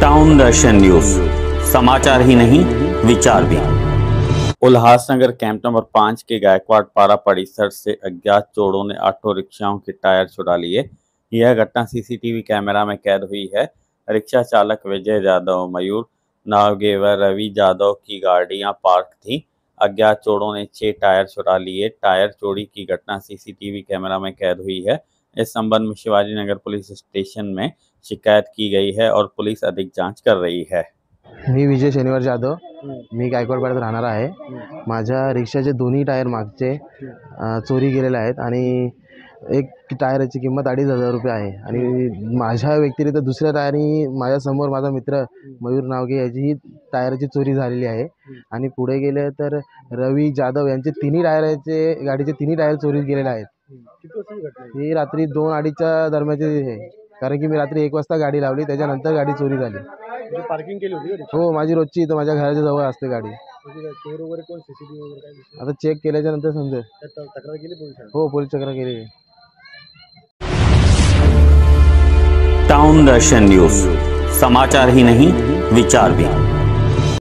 Town दर्शन news, समाचार ही नहीं विचार भी। उल्लासनगर कैंप नंबर 5 के गायकवाड़ पारा परिसर से अज्ञात चोरों ने ऑटो रिक्शाओं के टायर चुरा लिए। यह घटना सीसीटीवी कैमरा में कैद हुई है। रिक्शा चालक विजय यादव, मयूर नावगेवर, रवि यादव की गाड़ियां पार्क थी। अज्ञात चोरों ने 6 टायर चुरा लिए। टायर चोरी की घटना सीसीटीवी कैमरा में कैद हुई है। इस संबंध में शिवाजी नगर पुलिस स्टेशन में शिकायत की गई है और पुलिस अधिक जांच कर रही है। मी विजय शनिवार जाधव, मी गायकवाड पाड्यात राहणार आहे। माझ्या रिक्षाचे दोन्ही टायर मागचे चोरी गेलेले आहेत आणि एक टायरची किंमत 2,500 रुपये आहे आणि माझ्या व्यतिरिक्त दुसऱ्या टायरनी माझ्यासमोर माझा मित्र मयूर नावगे याची टायरची चोरी झालेली आहे। आणि पुढे गेले तर रवि जाधव यांचे गाडीचे तिन्ही टायर चोरी गेलेले आहेत। ही रात्री 2-2:30च्या दरम्यानची आहे, कारण की मी रात्री 1 वाजता गाडी लावली, त्याच्यानंतर गाडी चोरी झाली। पार्किंग केली होती? हो, माझी रोजची इथं माझ्या घराच्या जवळ असते गाडी। चोर वगैरे कोण, सीसीटीव्ही वगैरे काय आता चेक केल्याच्या नंतर समजेल। तक्रार केली पोलिसांनी? हो, पोलीस तक्रार केली। टाउन दर्शन न्यूज, समाचार ही नहीं विचार भी।